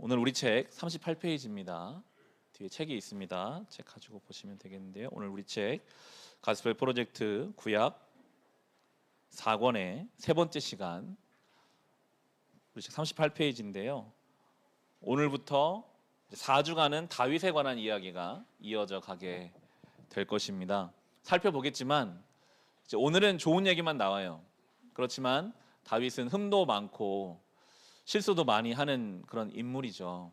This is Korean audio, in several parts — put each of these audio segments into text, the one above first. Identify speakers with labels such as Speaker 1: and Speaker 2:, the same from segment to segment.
Speaker 1: 오늘 우리 책 38페이지입니다. 뒤에 책이 있습니다. 책 가지고 보시면 되겠는데요. 오늘 우리 책 가스펠 프로젝트 구약 4권의 세 번째 시간, 우리 책 38페이지인데요. 오늘부터 4주간은 다윗에 관한 이야기가 이어져 가게 될 것입니다. 살펴보겠지만 이제 오늘은 좋은 얘기만 나와요. 그렇지만 다윗은 흠도 많고 실수도 많이 하는 그런 인물이죠.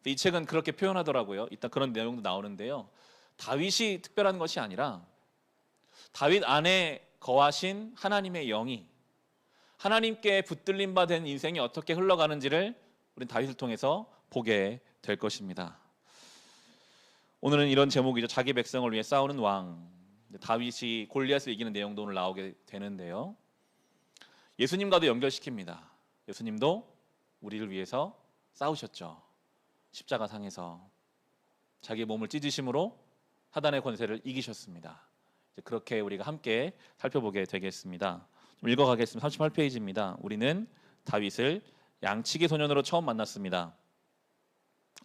Speaker 1: 이 책은 그렇게 표현하더라고요. 이따 그런 내용도 나오는데요. 다윗이 특별한 것이 아니라 다윗 안에 거하신 하나님의 영이 하나님께 붙들림 바 된 인생이 어떻게 흘러가는지를 우리는 다윗을 통해서 보게 될 것입니다. 오늘은 이런 제목이죠. 자기 백성을 위해 싸우는 왕. 다윗이 골리앗을 이기는 내용도 오늘 나오게 되는데요. 예수님과도 연결시킵니다. 예수님도 우리를 위해서 싸우셨죠. 십자가상에서 자기 몸을 찢으심으로 사단의 권세를 이기셨습니다. 이제 그렇게 우리가 함께 살펴보게 되겠습니다. 좀 읽어가겠습니다. 38페이지입니다. 우리는 다윗을 양치기 소년으로 처음 만났습니다.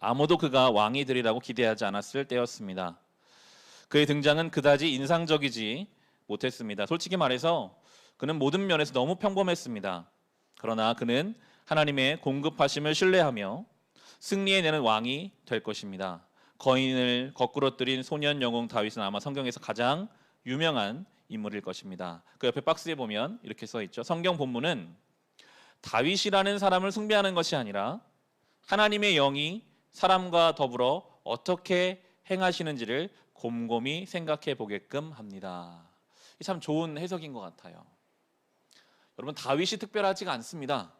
Speaker 1: 아무도 그가 왕이 되리라고 기대하지 않았을 때였습니다. 그의 등장은 그다지 인상적이지 못했습니다. 솔직히 말해서 그는 모든 면에서 너무 평범했습니다. 그러나 그는 하나님의 공급하심을 신뢰하며 승리해내는 왕이 될 것입니다. 거인을 거꾸러뜨린 소년 영웅 다윗은 아마 성경에서 가장 유명한 인물일 것입니다. 그 옆에 박스에 보면 이렇게 써 있죠. 성경 본문은 다윗이라는 사람을 숭배하는 것이 아니라 하나님의 영이 사람과 더불어 어떻게 행하시는지를 곰곰이 생각해 보게끔 합니다. 참 좋은 해석인 것 같아요. 여러분, 다윗이 특별하지가 않습니다.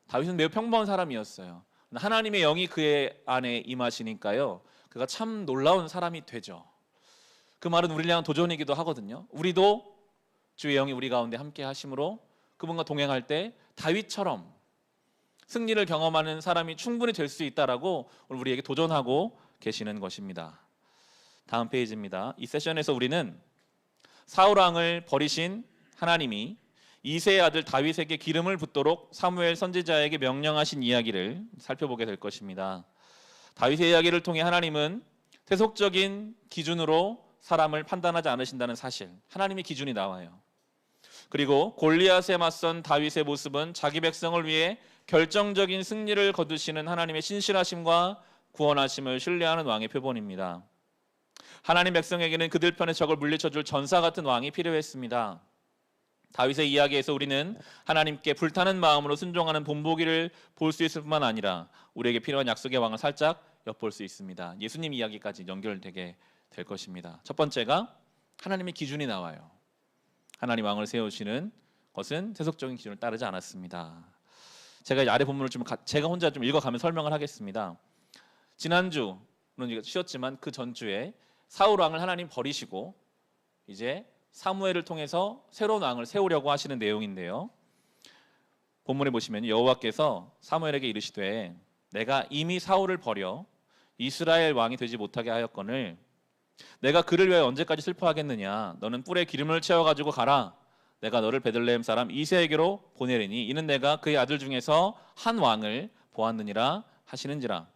Speaker 1: 다윗은 매우 평범한 사람이었어요. 하나님의 영이 그의 안에 임하시니까요, 그가 참 놀라운 사람이 되죠. 그 말은 우리를 향한 도전이기도 하거든요. 우리도 주의 영이 우리 가운데 함께 하심으로 그분과 동행할 때 다윗처럼 승리를 경험하는 사람이 충분히 될 수 있다라고 오늘 우리에게 도전하고 계시는 것입니다. 다음 페이지입니다. 이 세션에서 우리는 사울 왕을 버리신 하나님이 이새의 아들 다윗에게 기름을 붓도록 사무엘 선지자에게 명령하신 이야기를 살펴보게 될 것입니다. 다윗의 이야기를 통해 하나님은 세속적인 기준으로 사람을 판단하지 않으신다는 사실, 하나님의 기준이 나와요. 그리고 골리앗에 맞선 다윗의 모습은 자기 백성을 위해 결정적인 승리를 거두시는 하나님의 신실하심과 구원하심을 신뢰하는 왕의 표본입니다. 하나님 백성에게는 그들 편의 적을 물리쳐줄 전사 같은 왕이 필요했습니다. 다윗의 이야기에서 우리는 하나님께 불타는 마음으로 순종하는 본보기를 볼 수 있을 뿐만 아니라 우리에게 필요한 약속의 왕을 살짝 엿볼 수 있습니다. 예수님 이야기까지 연결되게 될 것입니다. 첫 번째가 하나님의 기준이 나와요. 하나님 왕을 세우시는 것은 세속적인 기준을 따르지 않았습니다. 제가 아래 본문을 제가 혼자 좀 읽어가면 설명을 하겠습니다. 지난주는 쉬었지만 그 전주에 사울 왕을 하나님 버리시고 이제 사무엘을 통해서 새로운 왕을 세우려고 하시는 내용인데요. 본문에 보시면 여호와께서 사무엘에게 이르시되 내가 이미 사울을 버려 이스라엘 왕이 되지 못하게 하였거늘 내가 그를 위하여 언제까지 슬퍼하겠느냐. 너는 뿔에 기름을 채워가지고 가라. 내가 너를 베들레헴 사람 이새에게로 보내리니 이는 내가 그의 아들 중에서 한 왕을 보았느니라 하시는지라.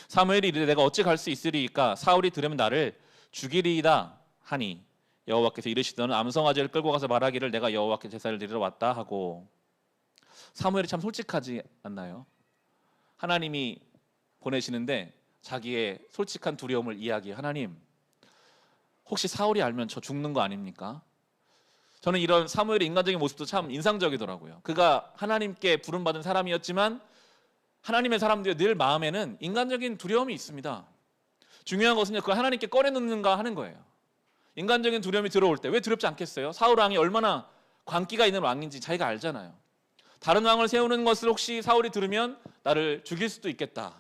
Speaker 1: 사무엘이 이르되 내가 어찌 갈 수 있으리이까. 사울이 들으면 나를 죽이리이다 하니 여호와께서 이르시더는 암송아지를 끌고 가서 말하기를 내가 여호와께 제사를 드리러 왔다 하고. 사무엘이 참 솔직하지 않나요? 하나님이 보내시는데 자기의 솔직한 두려움을 이야기해. 하나님, 혹시 사울이 알면 저 죽는 거 아닙니까? 저는 이런 사무엘의 인간적인 모습도 참 인상적이더라고요. 그가 하나님께 부름받은 사람이었지만 하나님의 사람들의 늘 마음에는 인간적인 두려움이 있습니다. 중요한 것은요, 그걸 하나님께 꺼내놓는가 하는 거예요. 인간적인 두려움이 들어올 때 왜 두렵지 않겠어요? 사울 왕이 얼마나 광기가 있는 왕인지 자기가 알잖아요. 다른 왕을 세우는 것을 혹시 사울이 들으면 나를 죽일 수도 있겠다.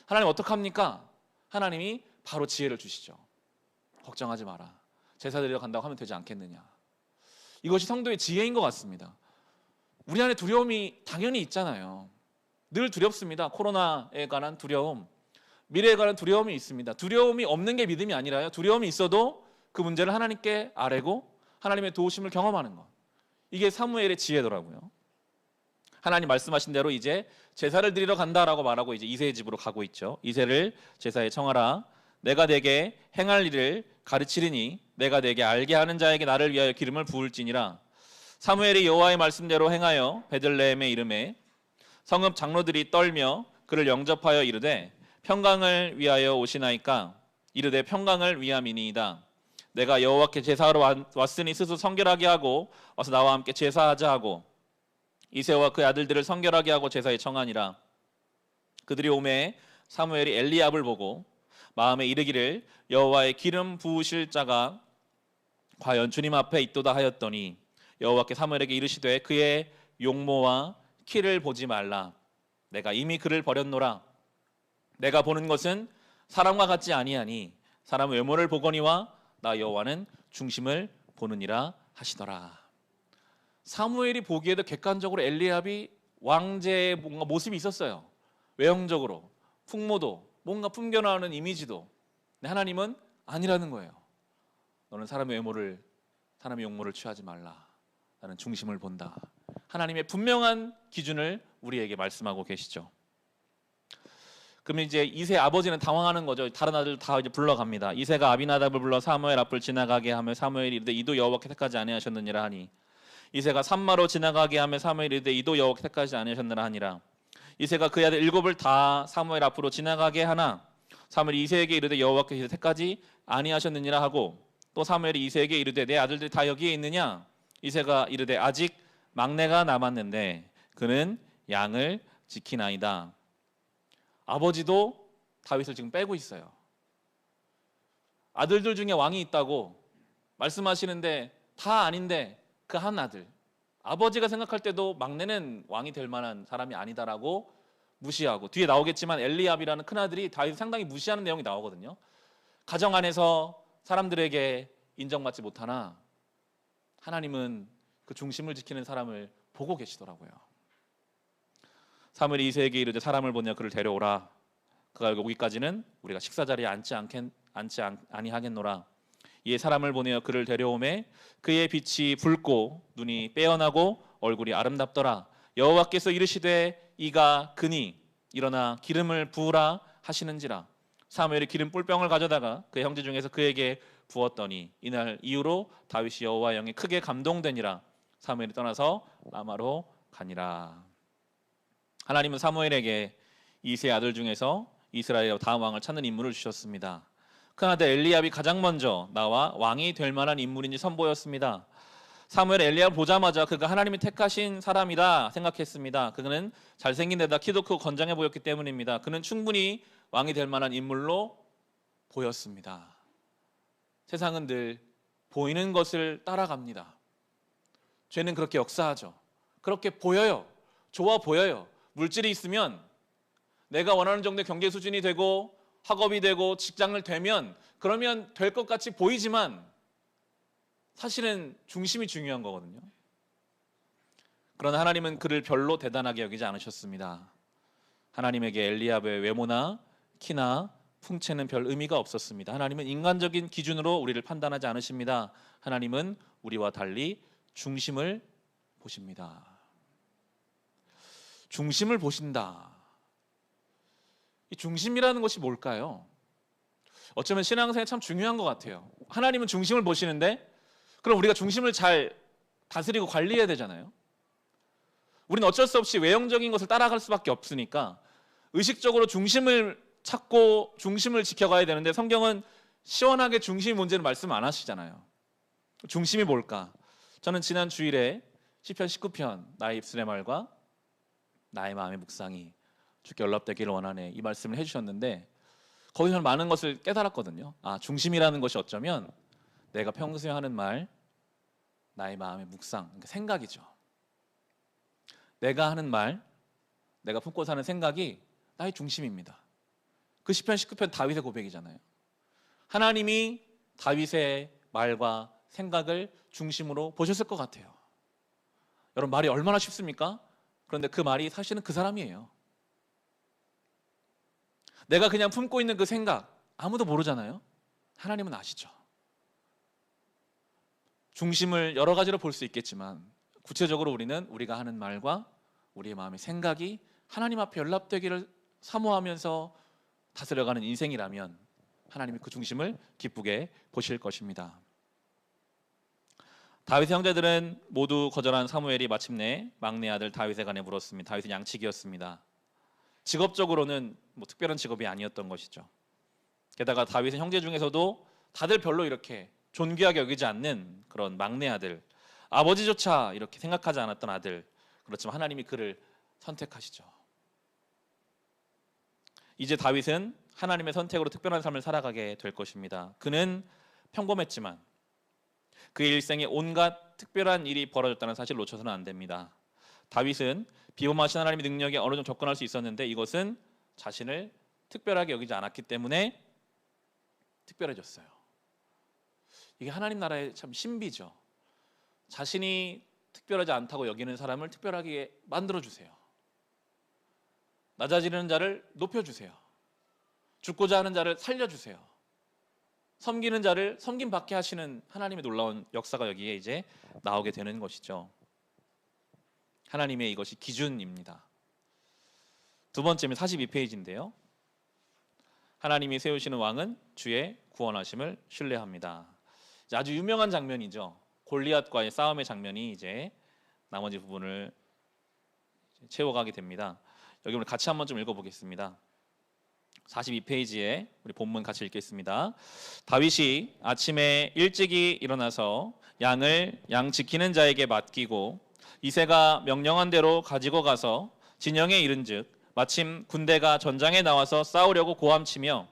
Speaker 1: 하나님 어떡합니까? 하나님이 바로 지혜를 주시죠. 걱정하지 마라. 제사 드리러 간다고 하면 되지 않겠느냐. 이것이 성도의 지혜인 것 같습니다. 우리 안에 두려움이 당연히 있잖아요. 늘 두렵습니다. 코로나에 관한 두려움, 미래에 관한 두려움이 있습니다. 두려움이 없는 게 믿음이 아니라요, 두려움이 있어도 그 문제를 하나님께 아뢰고 하나님의 도우심을 경험하는 것, 이게 사무엘의 지혜더라고요. 하나님 말씀하신 대로 이제 제사를 드리러 간다라고 말하고 이제 이새의 집으로 가고 있죠. 이새를 제사에 청하라. 내가 내게 행할 일을 가르치리니 내가 내게 알게 하는 자에게 나를 위하여 기름을 부을지니라. 사무엘이 여호와의 말씀대로 행하여 베들레헴의 이름에 성읍 장로들이 떨며 그를 영접하여 이르되 평강을 위하여 오시나이까. 이르되 평강을 위함이니이다. 내가 여호와께 제사하러 왔으니 스스로 성결하게 하고 와서 나와 함께 제사하자 하고 이새와 그 아들들을 성결하게 하고 제사에 청하니라. 그들이 오매 사무엘이 엘리압을 보고 마음에 이르기를 여호와의 기름 부으실 자가 과연 주님 앞에 있도다 하였더니 여호와께 사무엘에게 이르시되 그의 용모와 키를 보지 말라. 내가 이미 그를 버렸노라. 내가 보는 것은 사람과 같지 아니하니 사람의 외모를 보거니와 나 여호와는 중심을 보느니라 하시더라. 사무엘이 보기에도 객관적으로 엘리압이 왕제의 뭔가 모습이 있었어요. 외형적으로 풍모도 뭔가 풍겨나오는 이미지도. 근데 하나님은 아니라는 거예요. 너는 사람의 외모를 사람의 용모를 취하지 말라. 나는 중심을 본다. 하나님의 분명한 기준을 우리에게 말씀하고 계시죠. 그러면 이제 이새 아버지는 당황하는 거죠. 다른 아들 다 이제 불러갑니다. 이새가 아비나답을 불러 사무엘 앞을 지나가게 하며 사무엘이 이르되 이도 여호와께 택하지 아니하셨느니라 하니 이새가 산마로 지나가게 하며 사무엘이 이르되 이도 여호와께 택하지 아니하셨느니라 하니라. 이새가 그의 아들 일곱을 다 사무엘 앞으로 지나가게 하나 사무엘이 이새에게 이르되 여호와께서 택하지 아니하셨느니라 하고 또 사무엘이 이새에게 이르되 내 아들들이 다 여기에 있느냐. 이새가 이르되 아직 막내가 남았는데 그는 양을 지키나이다. 아버지도 다윗을 지금 빼고 있어요. 아들들 중에 왕이 있다고 말씀하시는데 다 아닌데 그 한 아들, 아버지가 생각할 때도 막내는 왕이 될 만한 사람이 아니다라고 무시하고, 뒤에 나오겠지만 엘리압이라는 큰아들이 다윗을 상당히 무시하는 내용이 나오거든요. 가정 안에서 사람들에게 인정받지 못하나 하나님은 그 중심을 지키는 사람을 보고 계시더라고요. 사무엘이 이새에게 이르되 사람을 보내어 그를 데려오라. 그가 오기까지는 우리가 식사 자리에 앉지 아니하겠노라. 이에 사람을 보내어 그를 데려오매 그의 빛이 붉고 눈이 빼어나고 얼굴이 아름답더라. 여호와께서 이르시되 이가 그니 일어나 기름을 부으라 하시는지라. 사무엘이 기름 뿔병을 가져다가 그 형제 중에서 그에게 부었더니 이날 이후로 다윗이 여호와의 영에 크게 감동되니라. 사무엘이 떠나서 라마로 가니라. 하나님은 사무엘에게 이새의 아들 중에서 이스라엘의 다음 왕을 찾는 인물을 주셨습니다. 큰아들 엘리압이 가장 먼저 나와 왕이 될 만한 인물인지 선보였습니다. 사무엘 엘리압을 보자마자 그가 하나님이 택하신 사람이다 생각했습니다. 그는 잘생긴 데다 키도 크고 건장해 보였기 때문입니다. 그는 충분히 왕이 될 만한 인물로 보였습니다. 세상은 늘 보이는 것을 따라갑니다. 죄는 그렇게 역사하죠. 그렇게 보여요. 좋아 보여요. 물질이 있으면 내가 원하는 정도의 경제 수준이 되고 학업이 되고 직장을 되면 그러면 될 것 같이 보이지만 사실은 중심이 중요한 거거든요. 그러나 하나님은 그를 별로 대단하게 여기지 않으셨습니다. 하나님에게 엘리압의 외모나 키나 풍채는 별 의미가 없었습니다. 하나님은 인간적인 기준으로 우리를 판단하지 않으십니다. 하나님은 우리와 달리 중심을 보십니다. 중심을 보신다. 이 중심이라는 것이 뭘까요? 어쩌면 신앙생활에 참 중요한 것 같아요. 하나님은 중심을 보시는데 그럼 우리가 중심을 잘 다스리고 관리해야 되잖아요. 우리는 어쩔 수 없이 외형적인 것을 따라갈 수밖에 없으니까 의식적으로 중심을 찾고 중심을 지켜가야 되는데 성경은 시원하게 중심 문제는 말씀 안 하시잖아요. 중심이 뭘까? 저는 지난 주일에 시편 19편 나의 입술의 말과 나의 마음의 묵상이 주께 연락되기를 원하네 이 말씀을 해주셨는데 거기서 많은 것을 깨달았거든요. 중심이라는 것이 어쩌면 내가 평소에 하는 말, 나의 마음의 묵상, 그러니까 생각이죠. 내가 하는 말, 내가 품고 사는 생각이 나의 중심입니다. 그 시편 19편 다윗의 고백이잖아요. 하나님이 다윗의 말과 생각을 중심으로 보셨을 것 같아요. 여러분 말이 얼마나 쉽습니까? 그런데 그 말이 사실은 그 사람이에요. 내가 그냥 품고 있는 그 생각 아무도 모르잖아요. 하나님은 아시죠. 중심을 여러 가지로 볼 수 있겠지만 구체적으로 우리는 우리가 하는 말과 우리의 마음의 생각이 하나님 앞에 연락되기를 사모하면서 다스려가는 인생이라면 하나님이 그 중심을 기쁘게 보실 것입니다. 다윗의 형제들은 모두 거절한 사무엘이 마침내 막내 아들 다윗에 관해 물었습니다. 다윗은 양치기였습니다. 직업적으로는 특별한 직업이 아니었던 것이죠. 게다가 다윗의 형제 중에서도 다들 별로 이렇게 존귀하게 여기지 않는 그런 막내 아들, 아버지조차 이렇게 생각하지 않았던 아들, 그렇지만 하나님이 그를 선택하시죠. 이제 다윗은 하나님의 선택으로 특별한 삶을 살아가게 될 것입니다. 그는 평범했지만 그의 일생에 온갖 특별한 일이 벌어졌다는 사실을 놓쳐서는 안 됩니다. 다윗은 비범하신 하나님의 능력에 어느 정도 접근할 수 있었는데 이것은 자신을 특별하게 여기지 않았기 때문에 특별해졌어요. 이게 하나님 나라의 참 신비죠. 자신이 특별하지 않다고 여기는 사람을 특별하게 만들어주세요. 낮아지는 자를 높여주세요. 죽고자 하는 자를 살려주세요. 섬기는 자를 섬김받게 하시는 하나님의 놀라운 역사가 여기에 이제 나오게 되는 것이죠. 하나님의 이것이 기준입니다. 두 번째는 42페이지인데요. 하나님이 세우시는 왕은 주의 구원하심을 신뢰합니다. 아주 유명한 장면이죠. 골리앗과의 싸움의 장면이 이제 나머지 부분을 채워가게 됩니다. 여기 오늘 같이 한번 좀 읽어보겠습니다. 42페이지에 우리 본문 같이 읽겠습니다. 다윗이 아침에 일찍이 일어나서 양을 양 지키는 자에게 맡기고 이새가 명령한 대로 가지고 가서 진영에 이른즉 마침 군대가 전장에 나와서 싸우려고 고함치며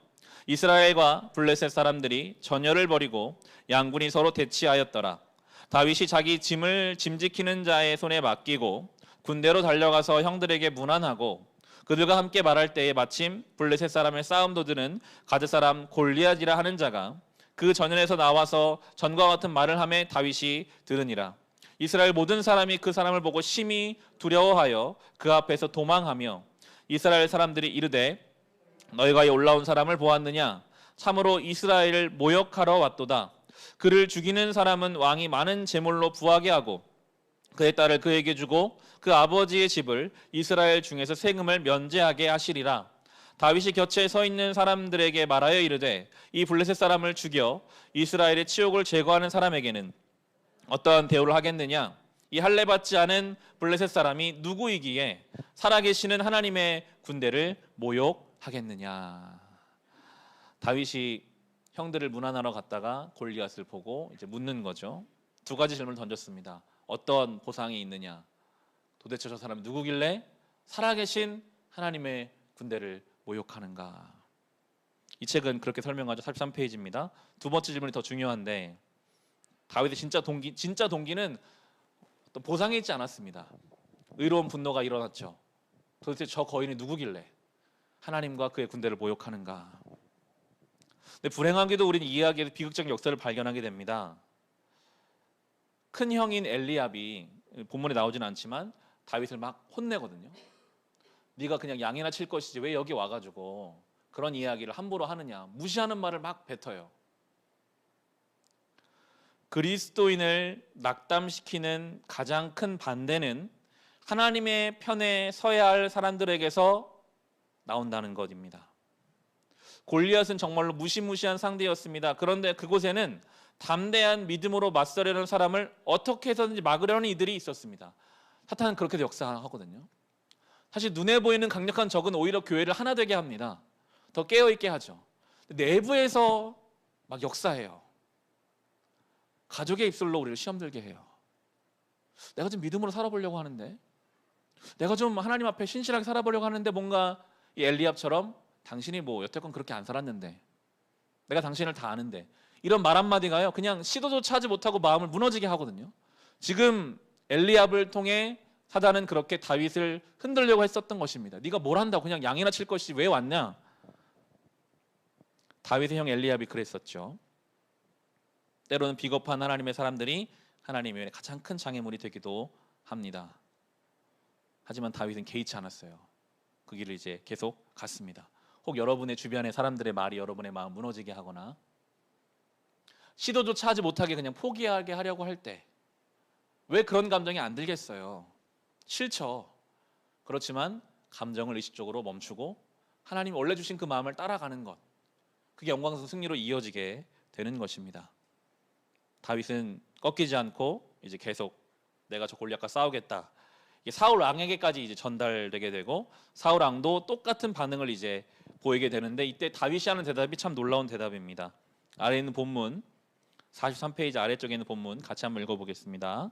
Speaker 1: 이스라엘과 블레셋 사람들이 전열을 벌이고 양군이 서로 대치하였더라. 다윗이 자기 짐을 짐지키는 자의 손에 맡기고 군대로 달려가서 형들에게 문안하고 그들과 함께 말할 때에 마침 블레셋 사람의 싸움 도두는 가드 사람 골리앗이라 하는 자가 그 전연에서 나와서 전과 같은 말을 하매 다윗이 들으니라. 이스라엘 모든 사람이 그 사람을 보고 심히 두려워하여 그 앞에서 도망하며 이스라엘 사람들이 이르되 너희가 이 올라온 사람을 보았느냐? 참으로 이스라엘을 모욕하러 왔도다. 그를 죽이는 사람은 왕이 많은 제물로 부하게 하고 그의 딸을 그에게 주고 그 아버지의 집을 이스라엘 중에서 세금을 면제하게 하시리라. 다윗이 곁에 서 있는 사람들에게 말하여 이르되 이 블레셋 사람을 죽여 이스라엘의 치욕을 제거하는 사람에게는 어떠한 대우를 하겠느냐? 이 할례 받지 않은 블레셋 사람이 누구이기에 살아계시는 하나님의 군대를 모욕하겠느냐? 다윗이 형들을 문안하러 갔다가 골리앗을 보고 이제 묻는 거죠. 두 가지 질문을 던졌습니다. 어떤 보상이 있느냐? 도대체 저 사람이 누구길래 살아계신 하나님의 군대를 모욕하는가? 이 책은 그렇게 설명하죠. 43페이지입니다. 두 번째 질문이 더 중요한데 다윗의 진짜 동기는 어떤 보상에 있지 않았습니다. 의로운 분노가 일어났죠. 도대체 저 거인이 누구길래 하나님과 그의 군대를 모욕하는가? 근데 불행하게도 우리는 이 이야기에서 비극적인 역사를 발견하게 됩니다. 큰 형인 엘리압이 본문에 나오진 않지만 다윗을 막 혼내거든요. 네가 그냥 양이나 칠 것이지 왜 여기 와가지고 그런 이야기를 함부로 하느냐, 무시하는 말을 막 뱉어요. 그리스도인을 낙담시키는 가장 큰 반대는 하나님의 편에 서야 할 사람들에게서 나온다는 것입니다. 골리앗은 정말로 무시무시한 상대였습니다. 그런데 그곳에는 담대한 믿음으로 맞서려는 사람을 어떻게 해서든지 막으려는 이들이 있었습니다. 사탄은 그렇게도 역사하거든요. 사실 눈에 보이는 강력한 적은 오히려 교회를 하나 되게 합니다. 더 깨어있게 하죠. 내부에서 막 역사해요. 가족의 입술로 우리를 시험 들게 해요. 내가 좀 믿음으로 살아보려고 하는데, 내가 좀 하나님 앞에 신실하게 살아보려고 하는데 뭔가 이 엘리압처럼 당신이 뭐 여태껏 그렇게 안 살았는데, 내가 당신을 다 아는데, 이런 말 한마디가요 그냥 시도조차 하지 못하고 마음을 무너지게 하거든요. 지금 엘리압을 통해 사단은 그렇게 다윗을 흔들려고 했었던 것입니다. 네가 뭘 한다고 그냥 양이나 칠 것이지 왜 왔냐? 다윗의 형 엘리압이 그랬었죠. 때로는 비겁한 하나님의 사람들이 하나님의 가장 큰 장애물이 되기도 합니다. 하지만 다윗은 개의치 않았어요. 그 길을 이제 계속 갔습니다. 혹 여러분의 주변의 사람들의 말이 여러분의 마음 무너지게 하거나 시도조차 하지 못하게 그냥 포기하게 하려고 할 때 왜 그런 감정이 안 들겠어요? 싫죠. 그렇지만 감정을 의식적으로 멈추고 하나님 원래 주신 그 마음을 따라가는 것, 그게 영광스러운 승리로 이어지게 되는 것입니다. 다윗은 꺾이지 않고 이제 계속 내가 저 골리앗과 싸우겠다. 이게 사울 왕에게까지 이제 전달되게 되고 사울 왕도 똑같은 반응을 이제 보이게 되는데 이때 다윗이 하는 대답이 참 놀라운 대답입니다. 아래에 있는 본문 43페이지 아래쪽에 있는 본문 같이 한번 읽어보겠습니다.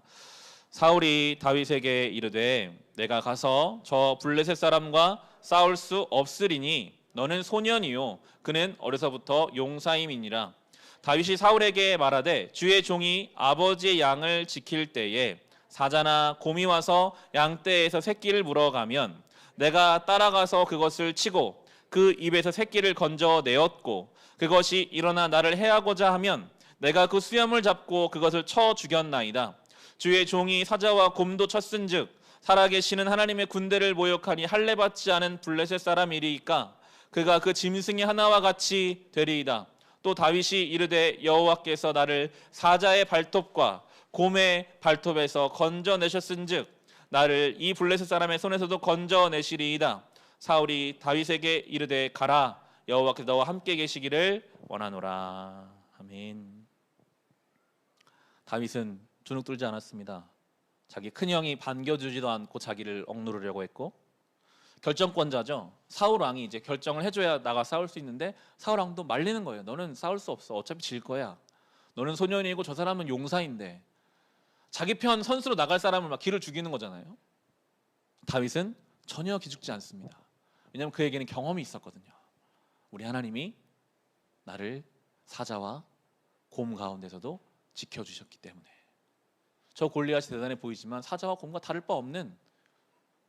Speaker 1: 사울이 다윗에게 이르되 내가 가서 저 블레셋 사람과 싸울 수 없으리니 너는 소년이요 그는 어려서부터 용사임이니라. 다윗이 사울에게 말하되 주의 종이 아버지의 양을 지킬 때에 사자나 곰이 와서 양떼에서 새끼를 물어가면 내가 따라가서 그것을 치고 그 입에서 새끼를 건져내었고 그것이 일어나 나를 해하고자 하면 내가 그 수염을 잡고 그것을 쳐 죽였나이다. 주의 종이 사자와 곰도 쳤은즉 살아계시는 하나님의 군대를 모욕하니 할례 받지 않은 블레셋 사람이리이까 그가 그 짐승이 하나와 같이 되리이다. 또 다윗이 이르되 여호와께서 나를 사자의 발톱과 곰의 발톱에서 건져내셨은즉 나를 이 블레셋 사람의 손에서도 건져내시리이다. 사울이 다윗에게 이르되 가라 여호와께서 너와 함께 계시기를 원하노라. 아멘. 다윗은 주눅 들지 않았습니다. 자기 큰형이 반겨주지도 않고 자기를 억누르려고 했고 결정권자죠. 사울 왕이 이제 결정을 해줘야 나가 싸울 수 있는데 사울 왕도 말리는 거예요. 너는 싸울 수 없어. 어차피 질 거야. 너는 소년이고 저 사람은 용사인데 자기 편 선수로 나갈 사람을 막 기를 죽이는 거잖아요. 다윗은 전혀 기죽지 않습니다. 왜냐하면 그에게는 경험이 있었거든요. 우리 하나님이 나를 사자와 곰 가운데서도 지켜주셨기 때문에. 저 골리앗이 대단해 보이지만 사자와 곰과 다를 바 없는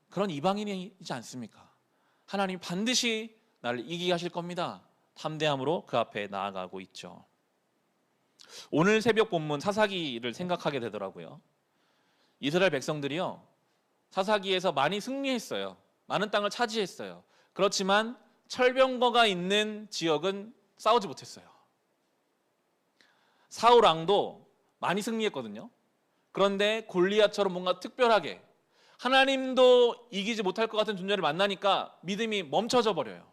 Speaker 1: 그런 이방인이지 않습니까? 하나님 반드시 나를 이기게 하실 겁니다. 담대함으로 그 앞에 나아가고 있죠. 오늘 새벽 본문 사사기를 생각하게 되더라고요. 이스라엘 백성들이요 사사기에서 많이 승리했어요. 많은 땅을 차지했어요. 그렇지만 철병거가 있는 지역은 싸우지 못했어요. 사울 왕도 많이 승리했거든요. 그런데 골리앗처럼 뭔가 특별하게 하나님도 이기지 못할 것 같은 존재를 만나니까 믿음이 멈춰져 버려요.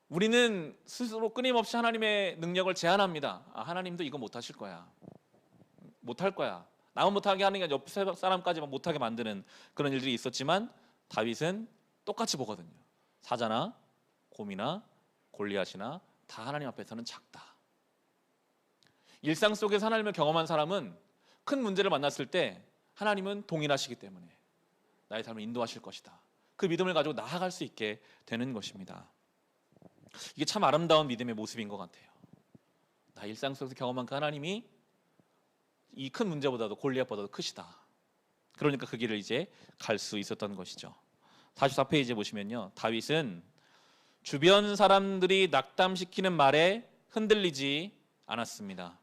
Speaker 1: 우리는 스스로 끊임없이 하나님의 능력을 제한합니다. 하나님도 이거 못하실 거야. 못할 거야. 나만 못하게 하는 게 옆 사람까지 못하게 만드는 그런 일들이 있었지만 다윗은 똑같이 보거든요. 사자나 곰이나 골리앗이나 다 하나님 앞에서는 작다. 일상 속에서 하나님을 경험한 사람은 큰 문제를 만났을 때 하나님은 동일하시기 때문에 나의 삶을 인도하실 것이다. 그 믿음을 가지고 나아갈 수 있게 되는 것입니다. 이게 참 아름다운 믿음의 모습인 것 같아요. 나 일상 속에서 경험한 그 하나님이 이 큰 문제보다도 골리앗보다도 크시다. 그러니까 그 길을 이제 갈 수 있었던 것이죠. 44페이지에 보시면요, 다윗은 주변 사람들이 낙담시키는 말에 흔들리지 않았습니다.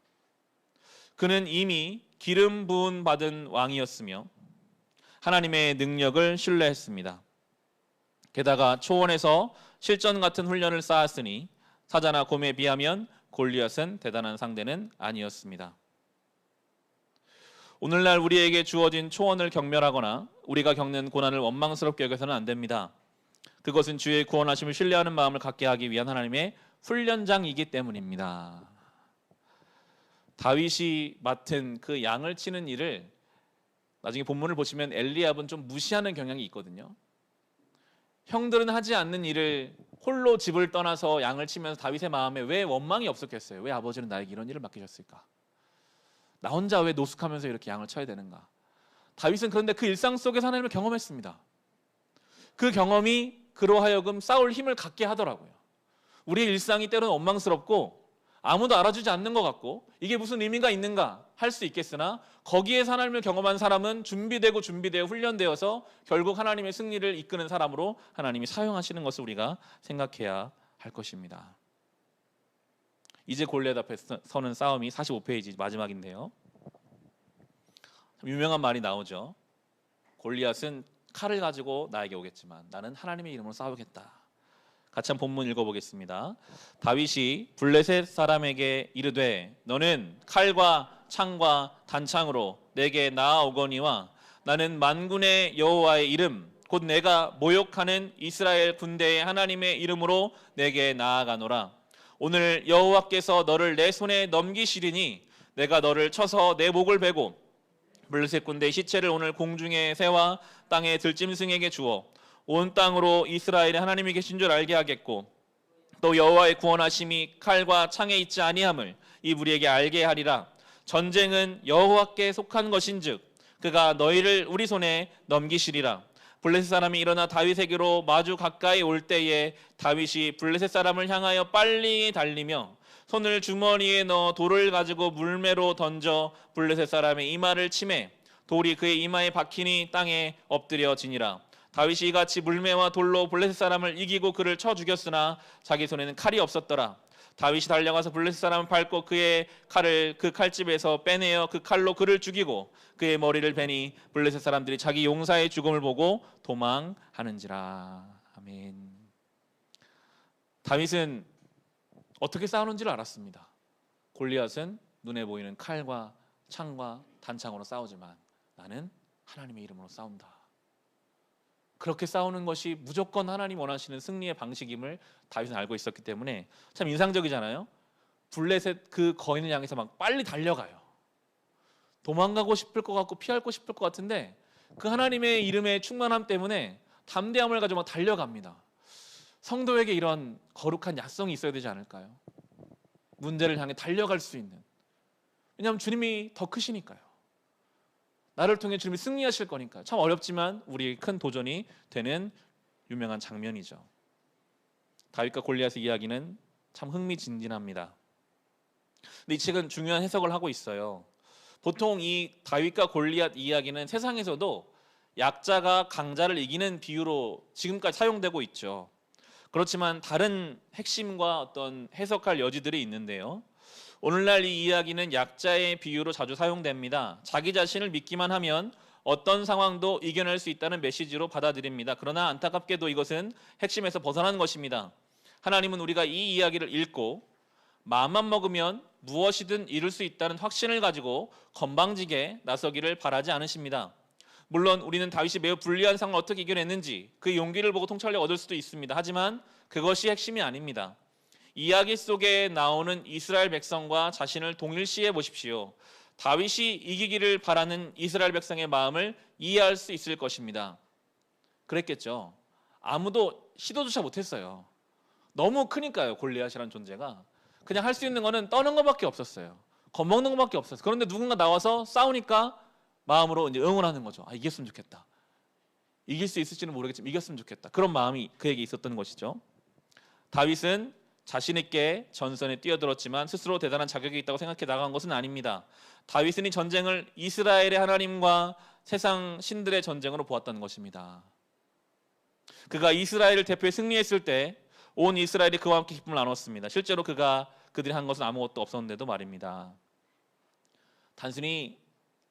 Speaker 1: 그는 이미 기름 부음 받은 왕이었으며 하나님의 능력을 신뢰했습니다. 게다가 초원에서 실전 같은 훈련을 쌓았으니 사자나 곰에 비하면 골리앗은 대단한 상대는 아니었습니다. 오늘날 우리에게 주어진 초원을 경멸하거나 우리가 겪는 고난을 원망스럽게 여겨서는 안 됩니다. 그것은 주의 구원하심을 신뢰하는 마음을 갖게 하기 위한 하나님의 훈련장이기 때문입니다. 다윗이 맡은 그 양을 치는 일을 나중에 본문을 보시면 엘리압은 좀 무시하는 경향이 있거든요. 형들은 하지 않는 일을 홀로 집을 떠나서 양을 치면서 다윗의 마음에 왜 원망이 없었겠어요? 왜 아버지는 나에게 이런 일을 맡기셨을까? 나 혼자 왜 노숙하면서 이렇게 양을 쳐야 되는가? 다윗은 그런데 그 일상 속에서 하나님을 경험했습니다. 그 경험이 그로 하여금 싸울 힘을 갖게 하더라고요. 우리의 일상이 때로는 원망스럽고 아무도 알아주지 않는 것 같고 이게 무슨 의미가 있는가 할 수 있겠으나 거기에서 하나님을 경험한 사람은 준비되어 훈련되어서 결국 하나님의 승리를 이끄는 사람으로 하나님이 사용하시는 것을 우리가 생각해야 할 것입니다. 이제 골리앗 앞에 서는 싸움이 45페이지 마지막인데요. 유명한 말이 나오죠. 골리앗은 칼을 가지고 나에게 오겠지만 나는 하나님의 이름으로 싸우겠다. 같이 한 본문 읽어보겠습니다. 다윗이 블레셋 사람에게 이르되 너는 칼과 창과 단창으로 내게 나아오거니와 나는 만군의 여호와의 이름 곧 내가 모욕하는 이스라엘 군대의 하나님의 이름으로 내게 나아가노라. 오늘 여호와께서 너를 내 손에 넘기시리니 내가 너를 쳐서 내 목을 베고 블레셋 군대의 시체를 오늘 공중의 새와 땅의 들짐승에게 주어 온 땅으로 이스라엘의 하나님이 계신 줄 알게 하겠고 또 여호와의 구원하심이 칼과 창에 있지 아니함을 이 무리에게 알게 하리라. 전쟁은 여호와께 속한 것인즉 그가 너희를 우리 손에 넘기시리라. 블레셋 사람이 일어나 다윗에게로 마주 가까이 올 때에 다윗이 블레셋 사람을 향하여 빨리 달리며 손을 주머니에 넣어 돌을 가지고 물매로 던져 블레셋 사람의 이마를 치매 돌이 그의 이마에 박히니 땅에 엎드려지니라. 다윗이 이같이 물매와 돌로 블레셋 사람을 이기고 그를 쳐 죽였으나 자기 손에는 칼이 없었더라. 다윗이 달려가서 블레셋 사람을 밟고 그의 칼을 그 칼집에서 빼내어 그 칼로 그를 죽이고 그의 머리를 베니 블레셋 사람들이 자기 용사의 죽음을 보고 도망하는지라. 아멘. 다윗은 어떻게 싸우는지를 알았습니다. 골리앗은 눈에 보이는 칼과 창과 단창으로 싸우지만 나는 하나님의 이름으로 싸운다. 그렇게 싸우는 것이 무조건 하나님 원하시는 승리의 방식임을 다윗은 알고 있었기 때문에 참 인상적이잖아요. 블레셋 그 거인을 향해서 막 빨리 달려가요. 도망가고 싶을 것 같고 피하고 싶을 것 같은데 그 하나님의 이름의 충만함 때문에 담대함을 가지고 막 달려갑니다. 성도에게 이런 거룩한 야성이 있어야 되지 않을까요? 문제를 향해 달려갈 수 있는. 왜냐하면 주님이 더 크시니까요. 나를 통해 주님이 승리하실 거니까요. 참 어렵지만 우리의 큰 도전이 되는 유명한 장면이죠. 다윗과 골리앗의 이야기는 참 흥미진진합니다. 근데 이 책은 중요한 해석을 하고 있어요. 보통 이 다윗과 골리앗 이야기는 세상에서도 약자가 강자를 이기는 비유로 지금까지 사용되고 있죠. 그렇지만 다른 핵심과 어떤 해석할 여지들이 있는데요. 오늘날 이 이야기는 약자의 비유로 자주 사용됩니다. 자기 자신을 믿기만 하면 어떤 상황도 이겨낼 수 있다는 메시지로 받아들입니다. 그러나 안타깝게도 이것은 핵심에서 벗어난 것입니다. 하나님은 우리가 이 이야기를 읽고 마음만 먹으면 무엇이든 이룰 수 있다는 확신을 가지고 건방지게 나서기를 바라지 않으십니다. 물론 우리는 다윗이 매우 불리한 상황을 어떻게 이겨냈는지 그 용기를 보고 통찰력 얻을 수도 있습니다. 하지만 그것이 핵심이 아닙니다. 이야기 속에 나오는 이스라엘 백성과 자신을 동일시해 보십시오. 다윗이 이기기를 바라는 이스라엘 백성의 마음을 이해할 수 있을 것입니다. 그랬겠죠. 아무도 시도조차 못했어요. 너무 크니까요. 골리앗이라는 존재가. 그냥 할 수 있는 거는 떠는 것밖에 없었어요. 겁먹는 것밖에 없었어요. 그런데 누군가 나와서 싸우니까 마음으로 이제 응원하는 거죠. 아, 이겼으면 좋겠다. 이길 수 있을지는 모르겠지만 이겼으면 좋겠다. 그런 마음이 그에게 있었던 것이죠. 다윗은 자신 있게 전선에 뛰어들었지만 스스로 대단한 자격이 있다고 생각해 나간 것은 아닙니다. 다윗은 이 전쟁을 이스라엘의 하나님과 세상 신들의 전쟁으로 보았다는 것입니다. 그가 이스라엘을 대표해 승리했을 때 온 이스라엘이 그와 함께 기쁨을 나눴습니다. 실제로 그들이 한 것은 아무것도 없었는데도 말입니다. 단순히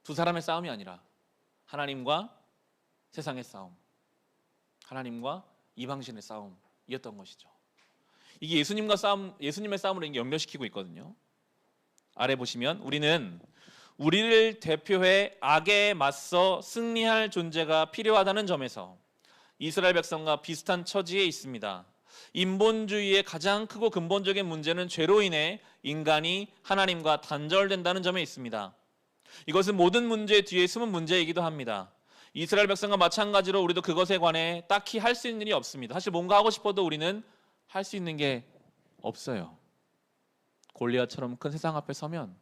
Speaker 1: 두 사람의 싸움이 아니라 하나님과 세상의 싸움, 하나님과 이방신의 싸움이었던 것이죠. 이게 예수님의 싸움으로 연결시키고 있거든요. 아래 보시면 우리는 우리를 대표해 악에 맞서 승리할 존재가 필요하다는 점에서 이스라엘 백성과 비슷한 처지에 있습니다. 인본주의의 가장 크고 근본적인 문제는 죄로 인해 인간이 하나님과 단절된다는 점에 있습니다. 이것은 모든 문제 뒤에 숨은 문제이기도 합니다. 이스라엘 백성과 마찬가지로 우리도 그것에 관해 딱히 할 수 있는 일이 없습니다. 사실 뭔가 하고 싶어도 우리는 할 수 있는 게 없어요. 골리앗처럼 큰 세상 앞에 서면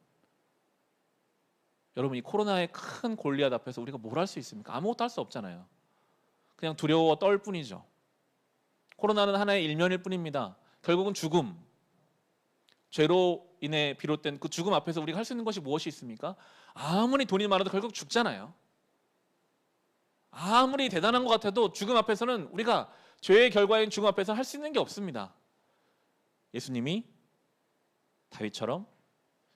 Speaker 1: 여러분 이 코로나의 큰 골리앗 앞에서 우리가 뭘 할 수 있습니까? 아무것도 할 수 없잖아요. 그냥 두려워 떨 뿐이죠. 코로나는 하나의 일면일 뿐입니다. 결국은 죽음, 죄로 인해 비롯된 그 죽음 앞에서 우리가 할 수 있는 것이 무엇이 있습니까? 아무리 돈이 많아도 결국 죽잖아요. 아무리 대단한 것 같아도 죽음 앞에서는 우리가 죄의 결과인 죽음 앞에서 할 수 있는 게 없습니다. 예수님이 다윗처럼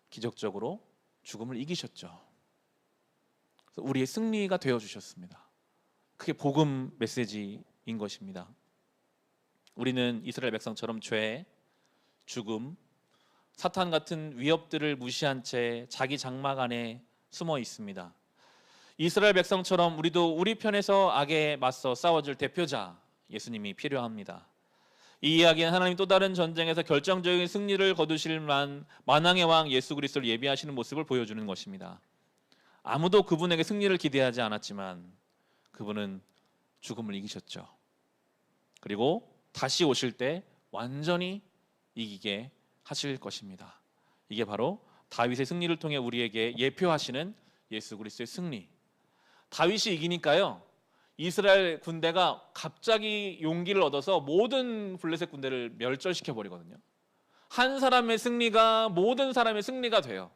Speaker 1: 기적적으로 죽음을 이기셨죠. 그래서 우리의 승리가 되어주셨습니다. 그게 복음 메시지인 것입니다. 우리는 이스라엘 백성처럼 죄, 죽음, 사탄 같은 위협들을 무시한 채 자기 장막 안에 숨어 있습니다. 이스라엘 백성처럼 우리도 우리 편에서 악에 맞서 싸워줄 대표자 예수님이 필요합니다. 이 이야기는 하나님 또 다른 전쟁에서 결정적인 승리를 거두실 만왕의 왕 예수 그리스도를 예비하시는 모습을 보여주는 것입니다. 아무도 그분에게 승리를 기대하지 않았지만 그분은 죽음을 이기셨죠. 그리고 다시 오실 때 완전히 이기게 하실 것입니다. 이게 바로 다윗의 승리를 통해 우리에게 예표하시는 예수 그리스도의 승리. 다윗이 이기니까요, 이스라엘 군대가 갑자기 용기를 얻어서 모든 블레셋 군대를 멸절시켜 버리거든요. 한 사람의 승리가 모든 사람의 승리가 돼요.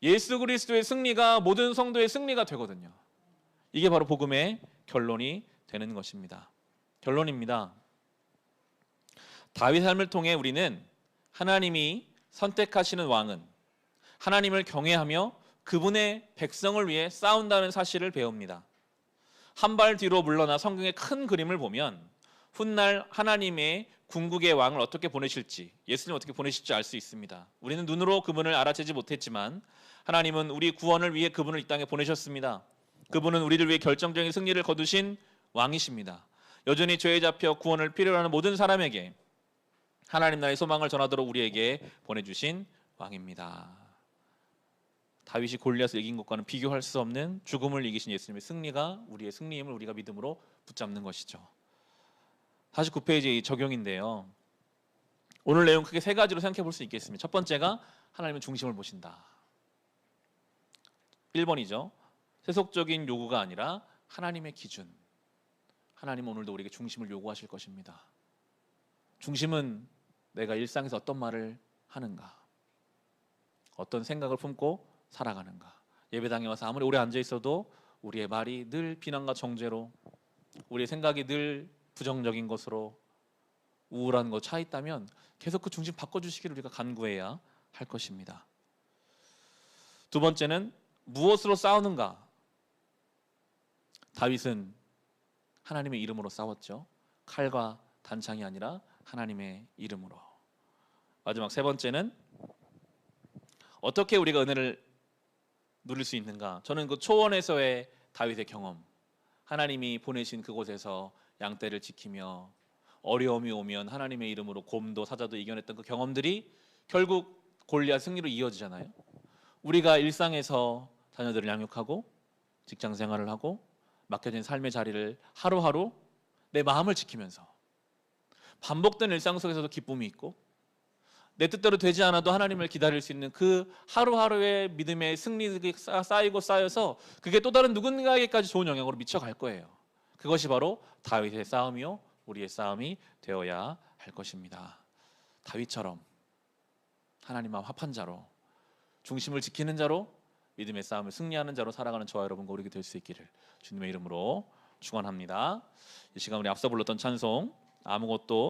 Speaker 1: 예수 그리스도의 승리가 모든 성도의 승리가 되거든요. 이게 바로 복음의 결론이 되는 것입니다. 결론입니다. 다윗의 삶을 통해 우리는 하나님이 선택하시는 왕은 하나님을 경외하며 그분의 백성을 위해 싸운다는 사실을 배웁니다. 한 발 뒤로 물러나 성경의 큰 그림을 보면 훗날 하나님의 궁극의 왕을 어떻게 보내실지, 예수님 어떻게 보내실지 알 수 있습니다. 우리는 눈으로 그분을 알아채지 못했지만 하나님은 우리 구원을 위해 그분을 이 땅에 보내셨습니다. 그분은 우리를 위해 결정적인 승리를 거두신 왕이십니다. 여전히 죄에 잡혀 구원을 필요로 하는 모든 사람에게 하나님 나라의 소망을 전하도록 우리에게 보내주신 왕입니다. 다윗이 골리앗을 이긴 것과는 비교할 수 없는 죽음을 이기신 예수님의 승리가 우리의 승리임을 우리가 믿음으로 붙잡는 것이죠. 49페이지 적용인데요. 오늘 내용 크게 세 가지로 생각해 볼 수 있겠습니다. 첫 번째가 하나님은 중심을 보신다. 1번이죠. 세속적인 요구가 아니라 하나님의 기준. 하나님은 오늘도 우리에게 중심을 요구하실 것입니다. 중심은 내가 일상에서 어떤 말을 하는가, 어떤 생각을 품고 살아가는가. 예배당에 와서 아무리 오래 앉아 있어도 우리의 말이 늘 비난과 정죄로, 우리의 생각이 늘 부정적인 것으로, 우울한 것 차 있다면 계속 그 중심 바꿔주시기를 우리가 간구해야 할 것입니다. 두 번째는 무엇으로 싸우는가. 다윗은 하나님의 이름으로 싸웠죠. 칼과 단창이 아니라 하나님의 이름으로. 마지막 세 번째는 어떻게 우리가 은혜를 누릴 수 있는가. 저는 그 초원에서의 다윗의 경험, 하나님이 보내신 그곳에서 양떼를 지키며 어려움이 오면 하나님의 이름으로 곰도 사자도 이겨냈던 그 경험들이 결국 골리앗 승리로 이어지잖아요. 우리가 일상에서 자녀들을 양육하고 직장 생활을 하고 맡겨진 삶의 자리를 하루하루 내 마음을 지키면서 반복된 일상 속에서도 기쁨이 있고 내 뜻대로 되지 않아도 하나님을 기다릴 수 있는 그 하루하루의 믿음의 승리가 쌓이고 쌓여서 그게 또 다른 누군가에게까지 좋은 영향으로 미쳐갈 거예요. 그것이 바로 다윗의 싸움이요 우리의 싸움이 되어야 할 것입니다. 다윗처럼 하나님과 합한 자로, 중심을 지키는 자로, 믿음의 싸움을 승리하는 자로 살아가는 저와 여러분과 우리에게 될 수 있기를 주님의 이름으로 축원합니다. 이 시간 우리 앞서 불렀던 찬송 아무것도